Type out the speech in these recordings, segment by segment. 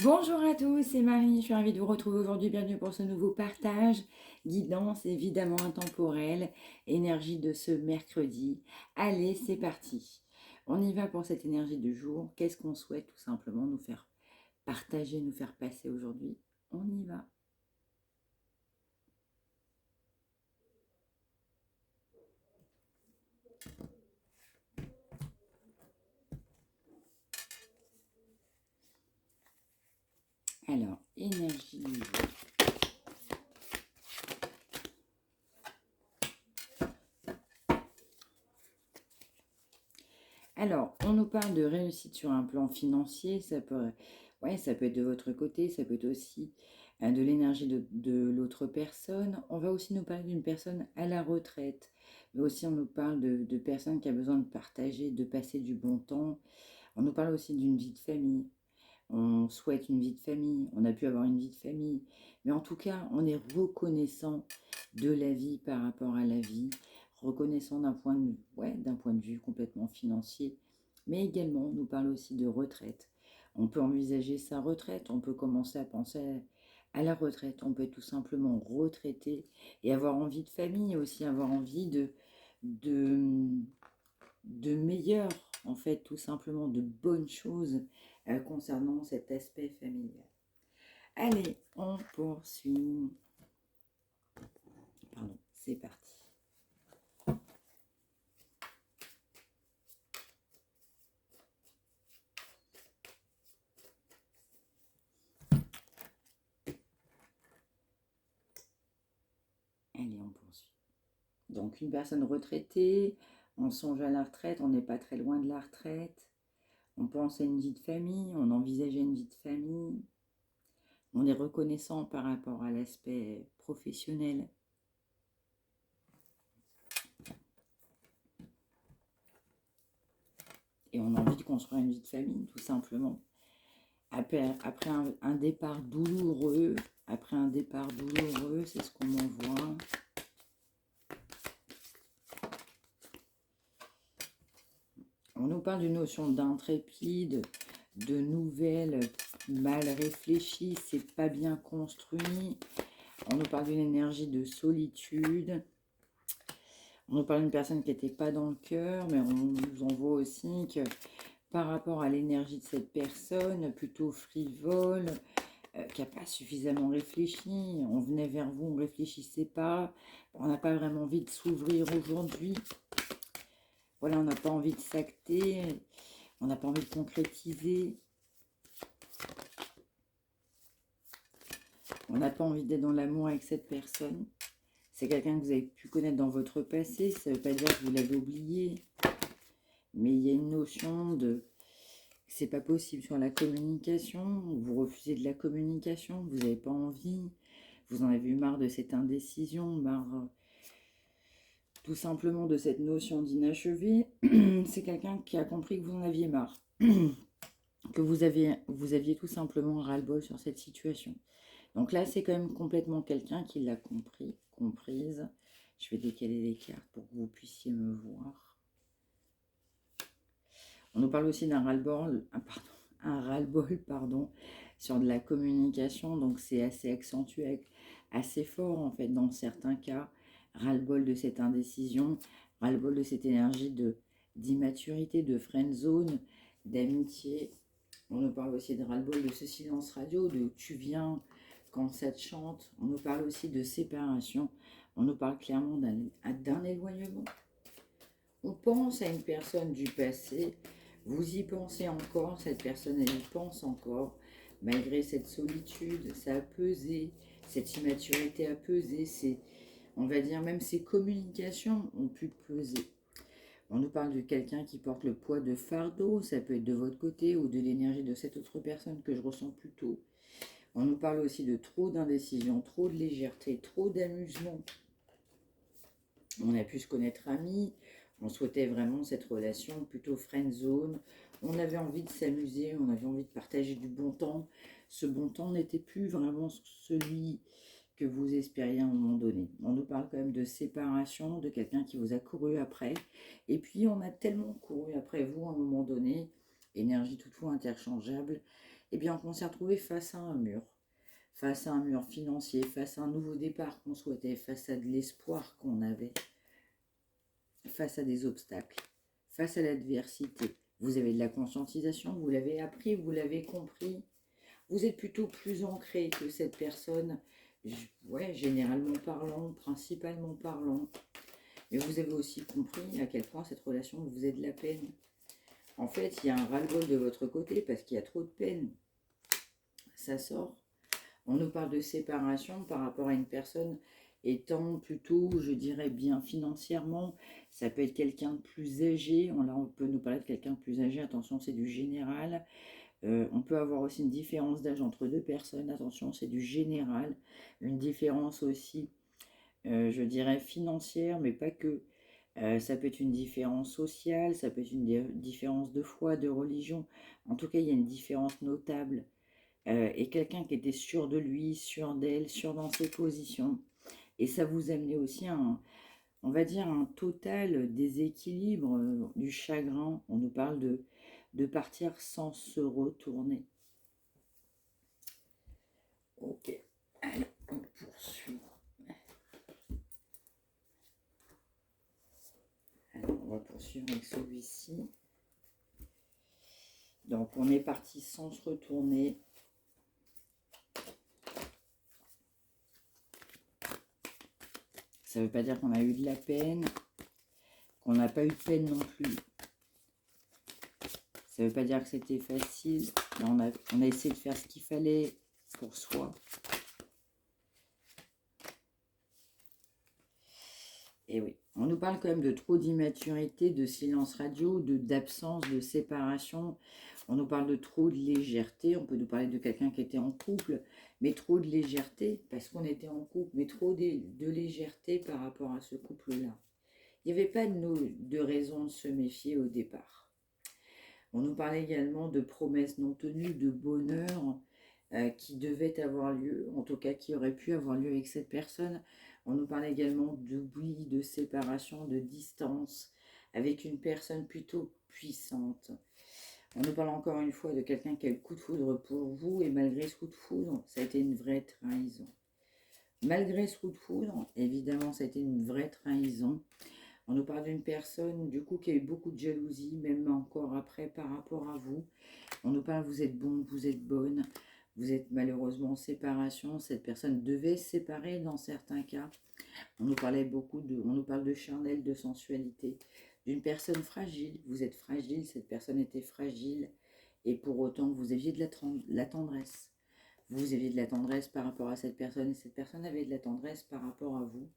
Bonjour à tous, c'est Marie, je suis ravie de vous retrouver aujourd'hui. Bienvenue pour ce nouveau partage, guidance évidemment intemporelle, énergie de ce mercredi. Allez, c'est parti. On y va pour cette énergie du jour. Qu'est-ce qu'on souhaite tout simplement nous faire partager, nous faire passer aujourd'hui? On y va. Alors, énergie du jour. Alors, on nous parle de réussite sur un plan financier, ça peut être de votre côté, ça peut être aussi de l'énergie de l'autre personne. On va aussi nous parler d'une personne à la retraite, mais aussi on nous parle de personnes qui a besoin de partager, de passer du bon temps. On nous parle aussi d'une vie de famille. On souhaite une vie de famille, on a pu avoir une vie de famille, mais en tout cas, on est reconnaissant de la vie par rapport à la vie, reconnaissant d'un point de vue complètement financier, mais également, on nous parle aussi de retraite. On peut envisager sa retraite, on peut commencer à penser à la retraite, on peut être tout simplement retraité et avoir envie de famille, aussi avoir envie de, de meilleures, en fait, tout simplement de bonnes choses concernant cet aspect familial. Allez, on poursuit. Pardon, c'est parti. Allez, on poursuit. Donc, une personne retraitée, on songe à la retraite, on n'est pas très loin de la retraite. On pense à une vie de famille, on envisage une vie de famille. On est reconnaissant par rapport à l'aspect professionnel. Et on a envie de construire une vie de famille, tout simplement. Après un départ douloureux, c'est ce qu'on m'envoie. On nous parle d'une notion d'intrépide, de nouvelles mal réfléchies, c'est pas bien construit. On nous parle d'une énergie de solitude. On nous parle d'une personne qui n'était pas dans le cœur, mais on nous envoie aussi que par rapport à l'énergie de cette personne, plutôt frivole, qui n'a pas suffisamment réfléchi, on venait vers vous, on ne réfléchissait pas, on n'a pas vraiment envie de s'ouvrir aujourd'hui. Voilà, on n'a pas envie de s'acter, on n'a pas envie de concrétiser. On n'a pas envie d'être dans l'amour avec cette personne. C'est quelqu'un que vous avez pu connaître dans votre passé, ça ne veut pas dire que vous l'avez oublié. Mais il y a une notion de c'est pas possible sur la communication, vous refusez de la communication, vous n'avez pas envie, vous en avez eu marre de cette indécision, marre tout simplement de cette notion d'inachevé. C'est quelqu'un qui a compris que vous en aviez marre, que vous aviez tout simplement ras-le-bol sur cette situation. Donc là, c'est quand même complètement quelqu'un qui l'a comprise. Je vais décaler les cartes pour que vous puissiez me voir. On nous parle aussi d'un ras-le-bol, sur de la communication. Donc c'est assez accentué, assez fort en fait dans certains cas. Ras-le-bol de cette indécision, ras-le-bol de cette énergie d'immaturité, de friend zone, d'amitié. On nous parle aussi de ras-le-bol de ce silence radio, de tu viens quand ça te chante. On nous parle aussi de séparation. On nous parle clairement d'un éloignement. On pense à une personne du passé. Vous y pensez encore, cette personne elle y pense encore. Malgré cette solitude, ça a pesé. Cette immaturité a pesé. On va dire même ces communications ont pu peser. On nous parle de quelqu'un qui porte le poids de fardeau, ça peut être de votre côté ou de l'énergie de cette autre personne que je ressens plutôt. On nous parle aussi de trop d'indécision, trop de légèreté, trop d'amusement. On a pu se connaître amis, on souhaitait vraiment cette relation plutôt friend zone. On avait envie de s'amuser, on avait envie de partager du bon temps. Ce bon temps n'était plus vraiment celui que vous espériez à un moment donné. On nous parle quand même de séparation, de quelqu'un qui vous a couru après. Et puis, on a tellement couru après vous à un moment donné, énergie toutefois interchangeable, eh bien on s'est retrouvé face à un mur. Face à un mur financier, face à un nouveau départ qu'on souhaitait, face à de l'espoir qu'on avait, face à des obstacles, face à l'adversité. Vous avez de la conscientisation, vous l'avez appris, vous l'avez compris. Vous êtes plutôt plus ancré que cette personne, ouais, généralement parlant, principalement parlant. Mais vous avez aussi compris à quel point cette relation vous faisait de la peine. En fait, il y a un ras-le-bol de votre côté parce qu'il y a trop de peine. Ça sort. On nous parle de séparation par rapport à une personne étant plutôt, je dirais, bien financièrement. Ça peut être quelqu'un de plus âgé. Là, on peut nous parler de quelqu'un de plus âgé. Attention, c'est du général. On peut avoir aussi une différence d'âge entre deux personnes. Attention, c'est du général. Une différence aussi, je dirais, financière, mais pas que. Ça peut être une différence sociale, ça peut être une différence de foi, de religion. En tout cas, il y a une différence notable. Et quelqu'un qui était sûr de lui, sûr d'elle, sûr dans ses positions. Et ça vous amenait aussi on va dire, un total déséquilibre, du chagrin. On nous parle de partir sans se retourner. Ok, allez, on poursuit. Alors, on va poursuivre avec celui-ci. Donc, on est parti sans se retourner. Ça ne veut pas dire qu'on a eu de la peine, qu'on n'a pas eu de peine non plus. Ça ne veut pas dire que c'était facile. On a essayé de faire ce qu'il fallait pour soi. Et oui, on nous parle quand même de trop d'immaturité, de silence radio, d'absence, de séparation. On nous parle de trop de légèreté. On peut nous parler de quelqu'un qui était en couple, mais trop de légèreté parce qu'on était en couple, mais trop de légèreté par rapport à ce couple-là. Il n'y avait pas de raison de se méfier au départ. On nous parlait également de promesses non tenues, de bonheur qui devait avoir lieu, en tout cas qui aurait pu avoir lieu avec cette personne. On nous parlait également d'oubli, de séparation, de distance avec une personne plutôt puissante. On nous parle encore une fois de quelqu'un qui a eu le coup de foudre pour vous et malgré ce coup de foudre, ça a été une vraie trahison. Malgré ce coup de foudre, évidemment, ça a été une vraie trahison. On nous parle d'une personne, du coup, qui a eu beaucoup de jalousie, même encore après, par rapport à vous. On nous parle, vous êtes bon, vous êtes bonne, vous êtes malheureusement en séparation. Cette personne devait se séparer dans certains cas. On nous parle de charnel, de sensualité, d'une personne fragile. Vous êtes fragile, cette personne était fragile. Et pour autant, vous aviez de la tendresse. Vous aviez de la tendresse par rapport à cette personne et cette personne avait de la tendresse par rapport à vous.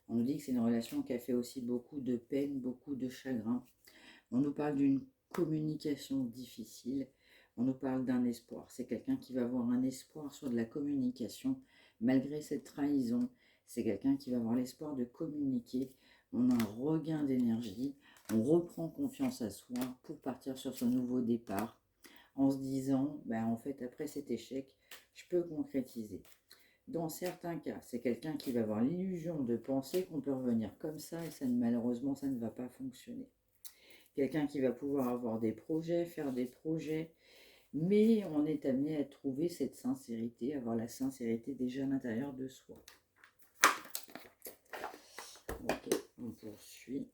On nous dit que c'est une relation qui a fait aussi beaucoup de peine, beaucoup de chagrin. On nous parle d'une communication difficile. On nous parle d'un espoir. C'est quelqu'un qui va avoir un espoir sur de la communication. Malgré cette trahison, c'est quelqu'un qui va avoir l'espoir de communiquer. On a un regain d'énergie. On reprend confiance à soi pour partir sur ce nouveau départ. En se disant, en fait, après cet échec, je peux concrétiser. Dans certains cas, c'est quelqu'un qui va avoir l'illusion de penser qu'on peut revenir comme ça et malheureusement, ça ne va pas fonctionner. Quelqu'un qui va pouvoir avoir des projets, faire des projets, mais on est amené à trouver cette sincérité, avoir la sincérité déjà à l'intérieur de soi. Ok, on poursuit.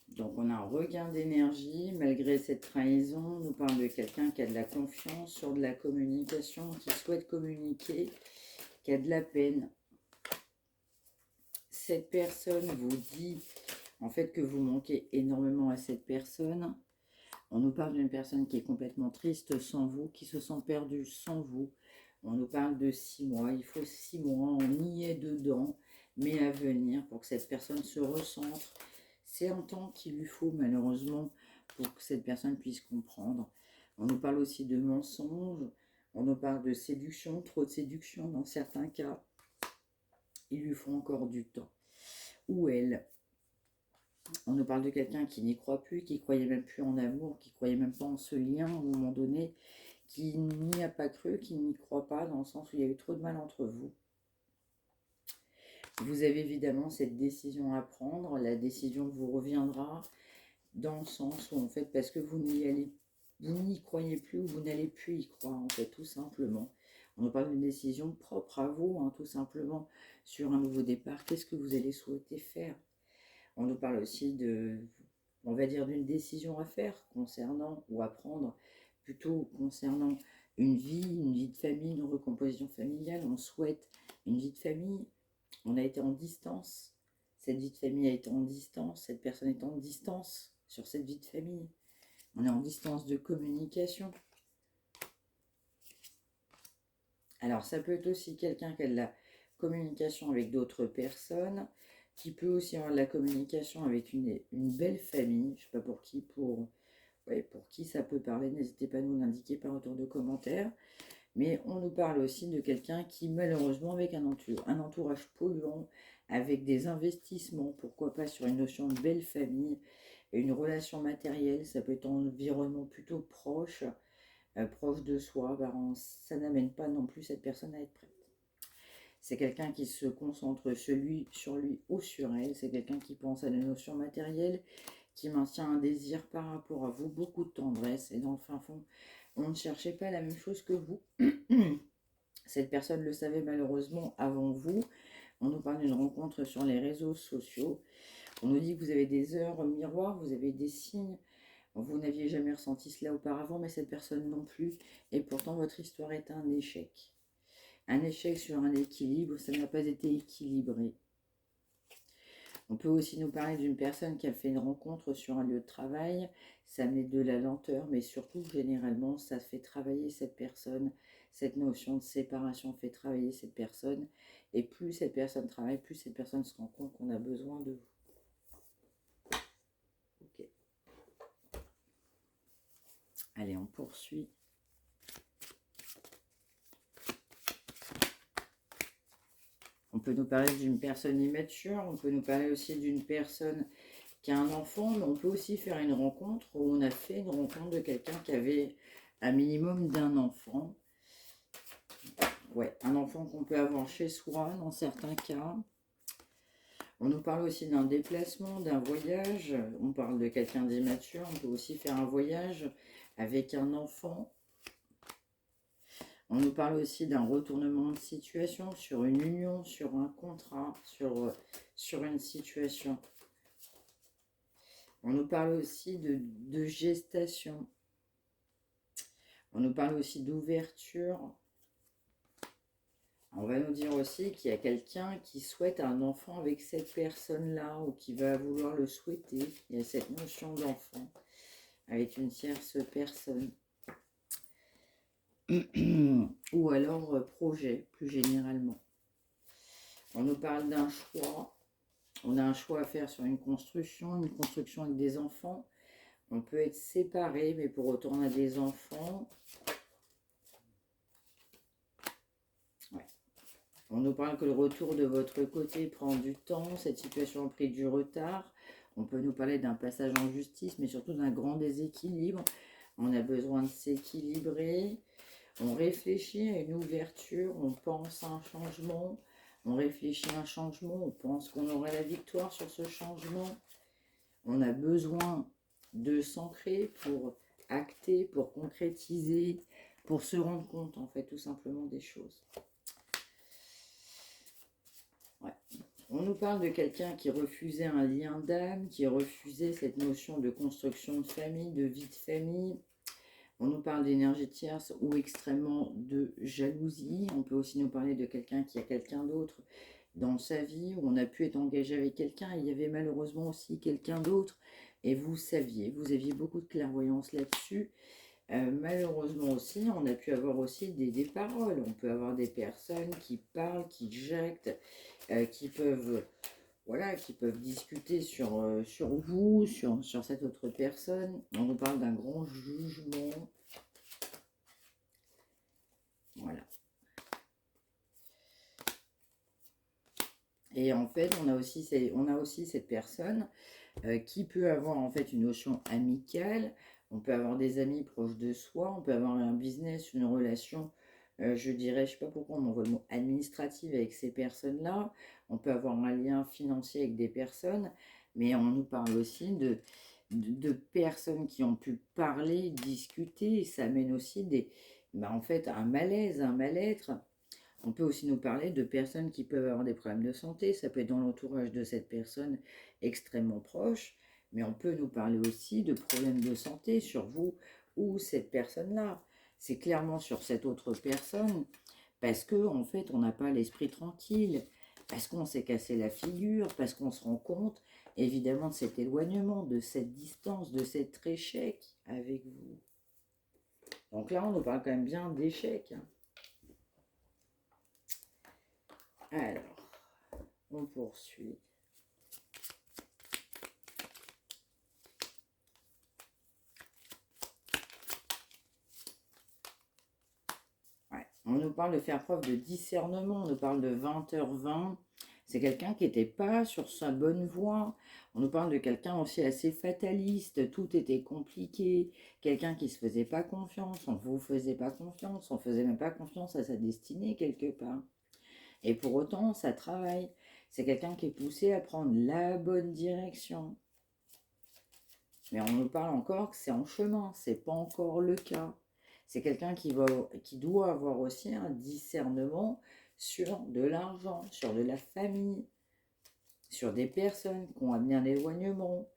Donc on a un regain d'énergie, malgré cette trahison, on nous parle de quelqu'un qui a de la confiance sur de la communication, qui souhaite communiquer, qui a de la peine. Cette personne vous dit en fait que vous manquez énormément à cette personne. On nous parle d'une personne qui est complètement triste sans vous, qui se sent perdue sans vous. On nous parle de 6 mois, il faut 6 mois, on y est dedans, mais à venir pour que cette personne se recentre. C'est un temps qu'il lui faut malheureusement pour que cette personne puisse comprendre. On nous parle aussi de mensonges, on nous parle de séduction, trop de séduction dans certains cas. Il lui faut encore du temps. Ou elle. On nous parle de quelqu'un qui n'y croit plus, qui croyait même plus en amour, qui croyait même pas en ce lien à un moment donné, qui n'y a pas cru, qui n'y croit pas dans le sens où il y a eu trop de mal entre vous. Vous avez évidemment cette décision à prendre, la décision vous reviendra. dans le sens où, en fait, parce que vous n'y croyez plus ou vous n'allez plus y croire, en fait, tout simplement. On nous parle d'une décision propre à vous, hein, tout simplement, sur un nouveau départ. Qu'est-ce que vous allez souhaiter faire? On nous parle aussi de, on va dire, d'une décision à faire concernant, ou à prendre, plutôt concernant une vie de famille, une recomposition familiale. On souhaite une vie de famille. On a été en distance. Cette vie de famille a été en distance. Cette personne est en distance sur cette vie de famille. On est en distance de communication. Alors, ça peut être aussi quelqu'un qui a de la communication avec d'autres personnes, qui peut aussi avoir de la communication avec une belle famille. Je ne sais pas pour qui, ouais, pour qui ça peut parler. N'hésitez pas à nous l'indiquer par retour de commentaires. Mais on nous parle aussi de quelqu'un qui, malheureusement, avec un entourage polluant, avec des investissements, pourquoi pas sur une notion de belle famille, et une relation matérielle, ça peut être un environnement plutôt proche, proche de soi, bah, ça n'amène pas non plus cette personne à être prête. C'est quelqu'un qui se concentre sur lui ou sur elle, c'est quelqu'un qui pense à la notion matérielle, qui maintient un désir par rapport à vous, beaucoup de tendresse, et dans le fin fond, on ne cherchait pas la même chose que vous. Cette personne le savait malheureusement avant vous. On nous parle d'une rencontre sur les réseaux sociaux. On nous dit que vous avez des heures miroirs, vous avez des signes. Vous n'aviez jamais ressenti cela auparavant, mais cette personne non plus. Et pourtant, votre histoire est un échec. Un échec sur un équilibre, ça n'a pas été équilibré. On peut aussi nous parler d'une personne qui a fait une rencontre sur un lieu de travail. Ça met de la lenteur, mais surtout, généralement, ça fait travailler cette personne. Cette notion de séparation fait travailler cette personne. Et plus cette personne travaille, plus cette personne se rend compte qu'on a besoin de vous. Ok. Allez, on poursuit. On peut nous parler d'une personne immature, on peut nous parler aussi d'une personne qui a un enfant, mais on peut aussi faire une rencontre où on a fait une rencontre de quelqu'un qui avait un minimum d'un enfant. Ouais, un enfant qu'on peut avoir chez soi dans certains cas. On nous parle aussi d'un déplacement, d'un voyage. On parle de quelqu'un d'immature. On peut aussi faire un voyage avec un enfant. On nous parle aussi d'un retournement de situation, sur une union, sur un contrat, sur une situation. On nous parle aussi de gestation. On nous parle aussi d'ouverture. On va nous dire aussi qu'il y a quelqu'un qui souhaite un enfant avec cette personne-là ou qui va vouloir le souhaiter. Il y a cette notion d'enfant avec une tierce personne. Ou alors projet, plus généralement. On nous parle d'un choix. On a un choix à faire sur une construction avec des enfants. On peut être séparé, mais pour autant on a des enfants. Ouais. On nous parle que le retour de votre côté prend du temps. Cette situation a pris du retard. On peut nous parler d'un passage en justice, mais surtout d'un grand déséquilibre. On a besoin de s'équilibrer. On réfléchit à une ouverture. On pense à un changement. On réfléchit à un changement. On pense qu'on aura la victoire sur ce changement. On a besoin de s'ancrer pour acter, pour concrétiser, pour se rendre compte, en fait, tout simplement des choses. Ouais. On nous parle de quelqu'un qui refusait un lien d'âme, qui refusait cette notion de construction de famille, de vie de famille. On nous parle d'énergie tierce ou extrêmement de jalousie. On peut aussi nous parler de quelqu'un qui a quelqu'un d'autre dans sa vie, où on a pu être engagé avec quelqu'un. Il y avait malheureusement aussi quelqu'un d'autre. Et vous saviez, vous aviez beaucoup de clairvoyance là-dessus. Malheureusement aussi, on a pu avoir aussi des paroles. On peut avoir des personnes qui parlent, qui jactent, qui peuvent... Voilà, qui peuvent discuter sur vous, sur cette autre personne. On nous parle d'un grand jugement. Voilà. Et en fait, on a aussi cette personne qui peut avoir en fait une notion amicale. On peut avoir des amis proches de soi. On peut avoir un business, une relation, je dirais, je ne sais pas pourquoi on m'envoie le mot administrative avec ces personnes-là. On peut avoir un lien financier avec des personnes. Mais on nous parle aussi de personnes qui ont pu parler, discuter, et ça amène aussi en fait, un malaise, un mal-être. On peut aussi nous parler de personnes qui peuvent avoir des problèmes de santé, ça peut être dans l'entourage de cette personne extrêmement proche, mais on peut nous parler aussi de problèmes de santé sur vous ou cette personne-là. C'est clairement sur cette autre personne, parce que en fait, on n'a pas l'esprit tranquille, parce qu'on s'est cassé la figure, parce qu'on se rend compte, évidemment, de cet éloignement, de cette distance, de cet échec avec vous. Donc là, on nous parle quand même bien d'échec, hein. Alors, on poursuit. Ouais. On nous parle de faire preuve de discernement, on nous parle de 20h20. C'est quelqu'un qui n'était pas sur sa bonne voie. On nous parle de quelqu'un aussi assez fataliste, tout était compliqué, quelqu'un qui ne se faisait pas confiance, on ne vous faisait pas confiance, on ne faisait même pas confiance à sa destinée quelque part. Et pour autant, ça travaille. C'est quelqu'un qui est poussé à prendre la bonne direction. Mais on nous parle encore que c'est en chemin, c'est pas encore le cas. C'est quelqu'un qui doit avoir aussi un discernement sur de l'argent, sur de la famille, sur des personnes qui ont amené un éloignement.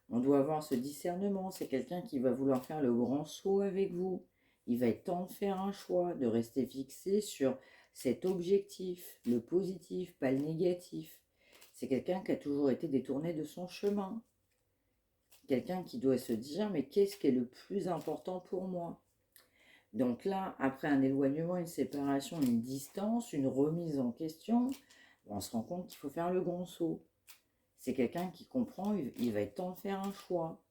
On doit avoir ce discernement. C'est quelqu'un qui va vouloir faire le grand saut avec vous. Il va être temps de faire un choix, de rester fixé sur cet objectif, le positif, pas le négatif. C'est quelqu'un qui a toujours été détourné de son chemin. Quelqu'un qui doit se dire, mais qu'est-ce qui est le plus important pour moi? Donc là, après un éloignement, une séparation, une distance, une remise en question, on se rend compte qu'il faut faire le grand saut. C'est quelqu'un qui comprend, il va être temps de faire un choix.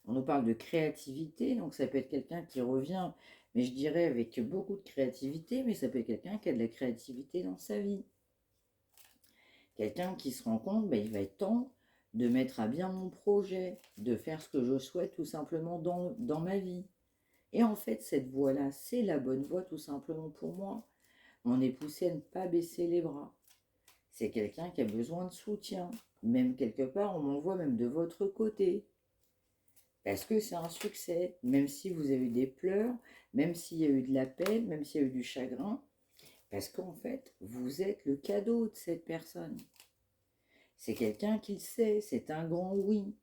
On nous parle de créativité, donc ça peut être quelqu'un qui revient, mais je dirais avec beaucoup de créativité, mais ça peut être quelqu'un qui a de la créativité dans sa vie. Quelqu'un qui se rend compte, il va être temps de mettre à bien mon projet, de faire ce que je souhaite tout simplement dans ma vie. Et en fait, cette voie-là, c'est la bonne voie tout simplement pour moi. On est poussé à ne pas baisser les bras. C'est quelqu'un qui a besoin de soutien. Même quelque part, on m'envoie même de votre côté. Parce que c'est un succès. Même si vous avez eu des pleurs, même s'il y a eu de la peine, même s'il y a eu du chagrin. Parce qu'en fait, vous êtes le cadeau de cette personne. C'est quelqu'un qui le sait, c'est un grand oui.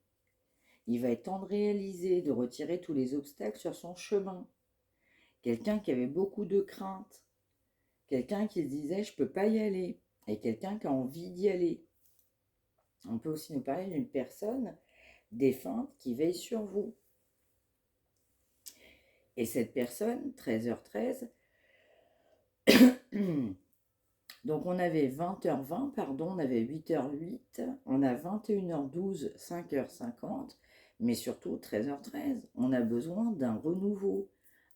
Il va être temps de réaliser, de retirer tous les obstacles sur son chemin. Quelqu'un qui avait beaucoup de craintes. Quelqu'un qui se disait, je ne peux pas y aller. Et quelqu'un qui a envie d'y aller. On peut aussi nous parler d'une personne défunte qui veille sur vous. Et cette personne, 13h13, donc on avait 20h20, pardon, on avait 8h08, on a 21h12, 5h50, mais surtout 13h13, on a besoin d'un renouveau,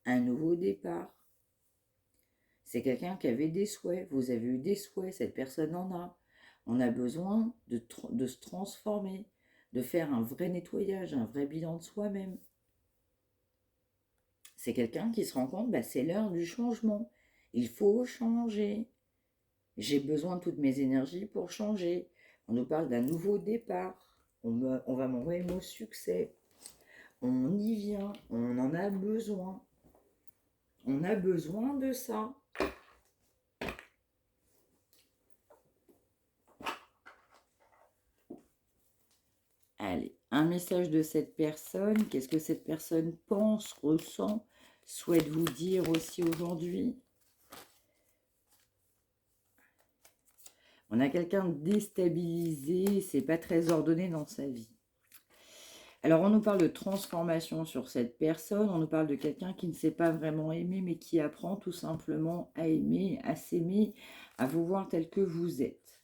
un nouveau départ. C'est quelqu'un qui avait des souhaits, vous avez eu des souhaits, cette personne en a. On a besoin de se transformer, de faire un vrai nettoyage, un vrai bilan de soi-même. C'est quelqu'un qui se rend compte, c'est l'heure du changement. Il faut changer. J'ai besoin de toutes mes énergies pour changer. On nous parle d'un nouveau départ. On va m'envoyer le mot succès. On y vient. On en a besoin. On a besoin de ça. Allez, un message de cette personne. Qu'est-ce que cette personne pense, ressent, souhaite vous dire aussi aujourd'hui? On a quelqu'un de déstabilisé, c'est pas très ordonné dans sa vie. Alors, on nous parle de transformation sur cette personne, on nous parle de quelqu'un qui ne sait pas vraiment aimer, mais qui apprend tout simplement à aimer, à s'aimer, à vous voir tel que vous êtes.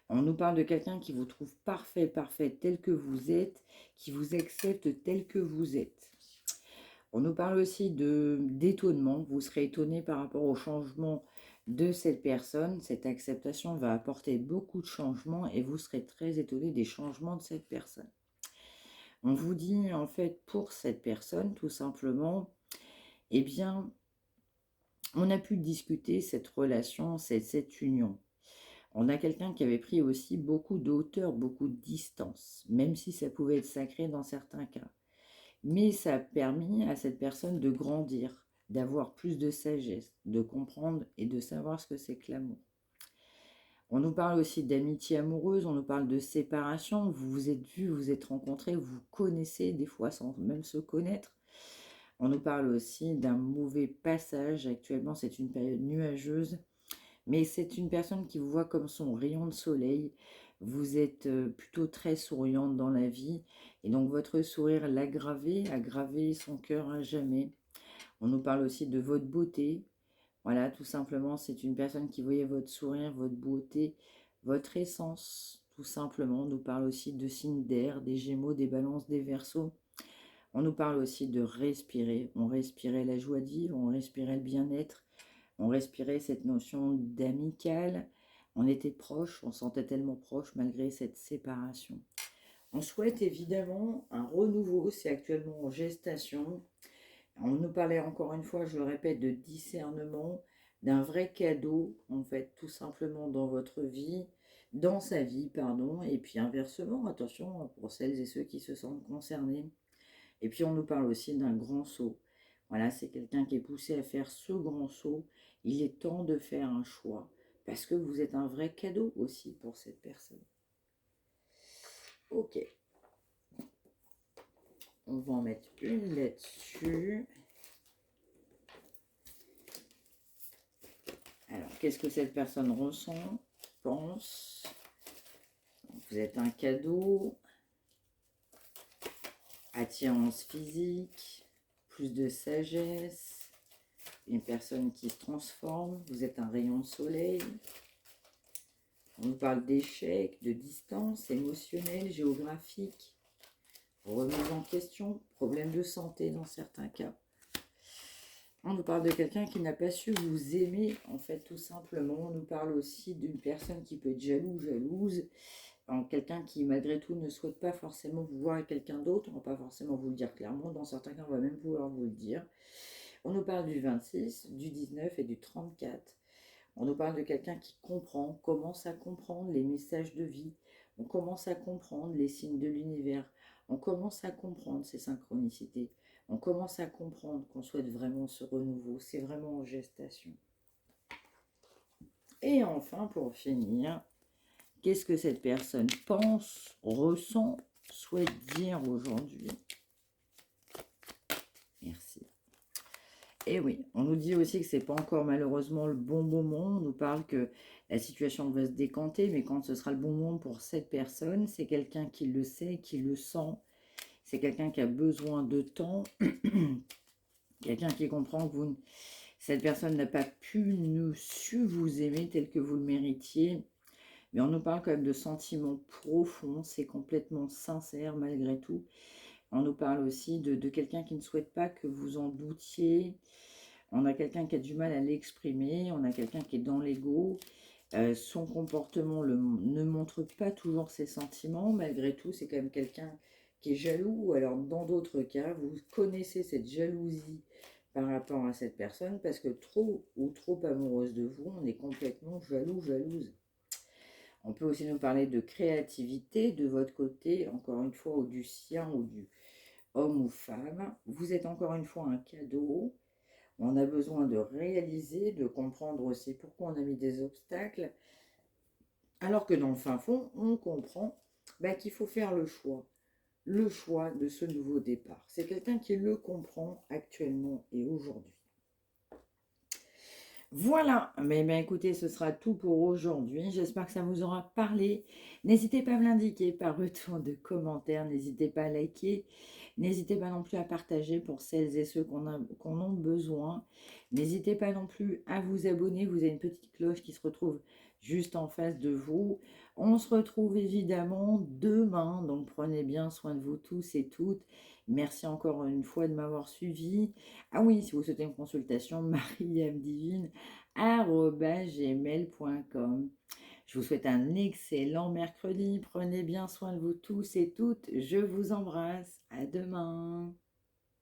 On nous parle de quelqu'un qui vous trouve parfait, parfait tel que vous êtes, qui vous accepte tel que vous êtes. On nous parle aussi d'étonnement, vous serez étonné par rapport au changement de cette personne. Cette acceptation va apporter beaucoup de changements et vous serez très étonné des changements de cette personne. On vous dit en fait pour cette personne tout simplement, eh bien, on a pu discuter cette relation, cette union. On a quelqu'un qui avait pris aussi beaucoup de hauteur, beaucoup de distance, même si ça pouvait être sacré dans certains cas. Mais ça a permis à cette personne de grandir, d'avoir plus de sagesse, de comprendre et de savoir ce que c'est que l'amour. On nous parle aussi d'amitié amoureuse, on nous parle de séparation. Vous vous êtes vus, vous vous êtes rencontrés, vous vous connaissez des fois sans même se connaître. On nous parle aussi d'un mauvais passage. Actuellement, c'est une période nuageuse, mais c'est une personne qui vous voit comme son rayon de soleil. Vous êtes plutôt très souriante dans la vie, et donc votre sourire l'a gravé, a gravé son cœur à jamais. On nous parle aussi de votre beauté. Voilà, tout simplement, c'est une personne qui voyait votre sourire, votre beauté, votre essence, tout simplement. On nous parle aussi de signes d'air, des Gémeaux, des Balances, des Verseaux. On nous parle aussi de respirer. On respirait la joie de vivre, on respirait le bien-être, on respirait cette notion d'amical. On était proches, on se sentait tellement proches malgré cette séparation. On souhaite évidemment un renouveau, c'est actuellement en gestation. On nous parlait encore une fois, je le répète, de discernement, d'un vrai cadeau, en fait, tout simplement dans votre vie, dans sa vie, pardon, et puis inversement, attention pour celles et ceux qui se sentent concernés. Et puis on nous parle aussi d'un grand saut. Voilà, c'est quelqu'un qui est poussé à faire ce grand saut. Il est temps de faire un choix, parce que vous êtes un vrai cadeau aussi pour cette personne. Ok, on va en mettre une là-dessus. Alors, qu'est-ce que cette personne ressent, pense? Vous êtes un cadeau, attirance physique, plus de sagesse, une personne qui se transforme, vous êtes un rayon de soleil. On nous parle d'échec, de distance émotionnelle, géographique, remise en question, problème de santé dans certains cas. On nous parle de quelqu'un qui n'a pas su vous aimer, en fait, tout simplement. On nous parle aussi d'une personne qui peut être jalouse, quelqu'un qui, malgré tout, ne souhaite pas forcément vous voir avec quelqu'un d'autre. On ne va pas forcément vous le dire clairement. Dans certains cas, on va même pouvoir vous le dire. On nous parle du 26, du 19 et du 34. On nous parle de quelqu'un qui comprend, commence à comprendre les messages de vie. On commence à comprendre les signes de l'univers. On commence à comprendre ces synchronicités. On commence à comprendre qu'on souhaite vraiment ce renouveau. C'est vraiment en gestation. Et enfin, pour finir, qu'est-ce que cette personne pense, ressent, souhaite dire aujourd'hui? Merci. Et oui, on nous dit aussi que ce n'est pas encore malheureusement le bon moment. On nous parle que la situation va se décanter, mais quand ce sera le bon moment pour cette personne, c'est quelqu'un qui le sait, qui le sent. C'est quelqu'un qui a besoin de temps. Quelqu'un qui comprend que cette personne n'a pas su vous aimer tel que vous le méritiez. Mais on nous parle quand même de sentiments profonds. C'est complètement sincère malgré tout. On nous parle aussi de quelqu'un qui ne souhaite pas que vous en doutiez. On a quelqu'un qui a du mal à l'exprimer. On a quelqu'un qui est dans l'ego. Son comportement ne montre pas toujours ses sentiments. Malgré tout, c'est quand même quelqu'un qui est jaloux. Alors, dans d'autres cas, vous connaissez cette jalousie par rapport à cette personne parce que trop ou trop amoureuse de vous, on est complètement jaloux, jalouse. On peut aussi nous parler de créativité de votre côté, encore une fois, ou du sien, ou du homme ou femme. Vous êtes encore une fois un cadeau. On a besoin de réaliser, de comprendre aussi pourquoi on a mis des obstacles. Alors que dans le fin fond, on comprend qu'il faut faire le choix de ce nouveau départ. C'est quelqu'un qui le comprend actuellement et aujourd'hui. Voilà, mais écoutez, ce sera tout pour aujourd'hui. J'espère que ça vous aura parlé. N'hésitez pas à me l'indiquer par retour de commentaires. N'hésitez pas à liker. N'hésitez pas non plus à partager pour celles et ceux qu'on ont besoin. N'hésitez pas non plus à vous abonner. Vous avez une petite cloche qui se retrouve juste en face de vous. On se retrouve évidemment demain. Donc prenez bien soin de vous tous et toutes. Merci encore une fois de m'avoir suivi. Ah oui, si vous souhaitez une consultation, mariamdivine@gmail.com. Je vous souhaite un excellent mercredi. Prenez bien soin de vous tous et toutes. Je vous embrasse. À demain.